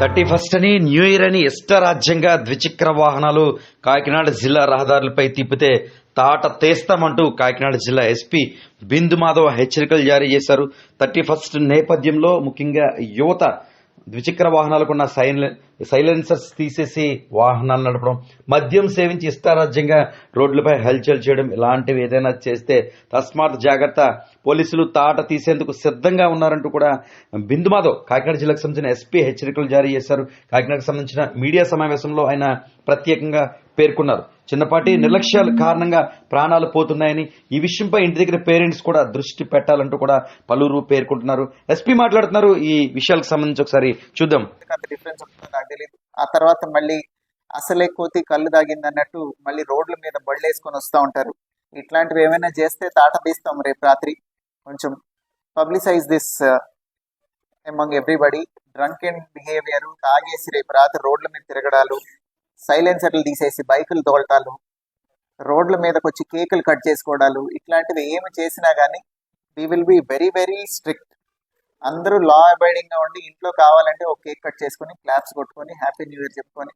31 అని new year అని ఇష్టరాజ్యంగా ద్విచక్ర వాహనాలు కాకినాడ జిల్లా రహదారులపై తిప్పితే తాట తీస్తామంటూ కాకినాడ జిల్లా ఎస్పీ బిందు మాధవ్ హెచ్చరికలు జారీ చేశారు. 31 నేపథ్యంలో ముఖ్యంగా యువత ద్విచక్ర వాహనాలకున్న సైలెన్సర్స్ తీసేసి వాహనాలు నడపడం, మద్యం సేవించి ఇష్టారాజ్యంగా రోడ్లపై హల్చల్ చేయడం, ఇలాంటివి ఏదైనా చేస్తే తస్మాత్ జాగ్రత్త, పోలీసులు తాట తీసేందుకు సిద్ధంగా ఉన్నారంటూ కూడా బిందు మాధవ్ కాకినాడ జిల్లాకు సంబంధించిన ఎస్పీ హెచ్చరికలు జారీ చేశారు. కాకినాడకు సంబంధించిన మీడియా సమావేశంలో ఆయన ప్రత్యేకంగా పేర్కొన్నారు. చిన్నపాటి నిర్లక్ష్యాల కారణంగా ప్రాణాలు పోతున్నాయని, ఈ విషయంపై ఇంటి దగ్గర పేరెంట్స్ కూడా దృష్టి పెట్టాలంటూ కూడా పలువురు పేర్కొంటున్నారు. ఎస్పీ మాట్లాడుతున్నారు. ఈ విషయాలకు సంబంధించి ఒకసారి చూద్దాం. డిఫరెన్స్ ఉంటుందో నాకు తెలియదు. ఆ తర్వాత మళ్ళీ అసలే కోతి కళ్ళు దాగింది అన్నట్టు మళ్ళీ రోడ్ల మీద బళ్ళేసుకొని వస్తూ ఉంటారు. ఇట్లాంటివి ఏమైనా చేస్తే తాట తీస్తాం రేపు రాత్రి. కొంచెం publicize this among everybody. Drunk and behaviour, తాగేసి రేపు రాత్రి రోడ్ల మీద తిరగడాలు, సైలెన్సర్లు తీసేసి బైకులు తోలటాలు, రోడ్ల మీదకి వచ్చి కేకులు కట్ చేసుకోవడాలు, ఇట్లాంటివి ఏమి చేసినా కానీ we will be very very strict. అందరూ లా అబైడింగ్ గా ఉండి ఇంట్లో కావాలంటే ఒక కేక్ కట్ చేసుకుని క్లాప్స్ కొట్టుకొని హ్యాపీ న్యూ ఇయర్ చెప్పుకొని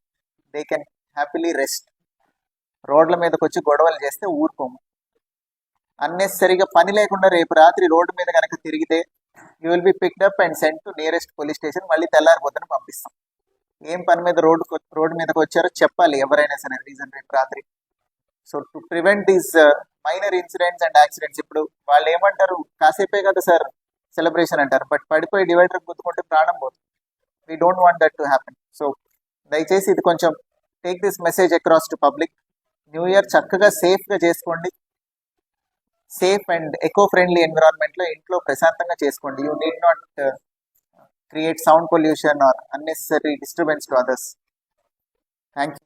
దే కెన్ హ్యాపీలీ రెస్ట్. రోడ్ల మీదకి వచ్చి గొడవలు చేస్తే ఊరుకోము. అన్నెసరిగా పని లేకుండా రేపు రాత్రి రోడ్డు మీద కనుక తిరిగితే you will be picked up and sent to nearest police station. మళ్ళీ తెల్లారిపోద్దని పంపిస్తాం. ఏం పని మీద రోడ్డు మీదకి వచ్చారో చెప్పాలి ఎవరైనా సరే రీజన్ రేపు రాత్రి. So to prevent these minor incidents and accidents. ఇప్పుడు వాళ్ళు ఏమంటారు, కాసేపే కదా సార్ సెలబ్రేషన్ అంటారు, బట్ పడిపోయి డివైడర్ గుద్దుకుంటే ప్రాణం పోతుంది. We don't want that to happen. So దయచేసి ఇది కొంచెం take this message across to public. New year చక్కగా సేఫ్గా చేసుకోండి. సేఫ్ అండ్ ఎకో ఫ్రెండ్లీ ఎన్విరాన్మెంట్లో ఇంట్లో ప్రశాంతంగా చేసుకోండి. You need not create sound pollution or unnecessary disturbance to others. Thank you.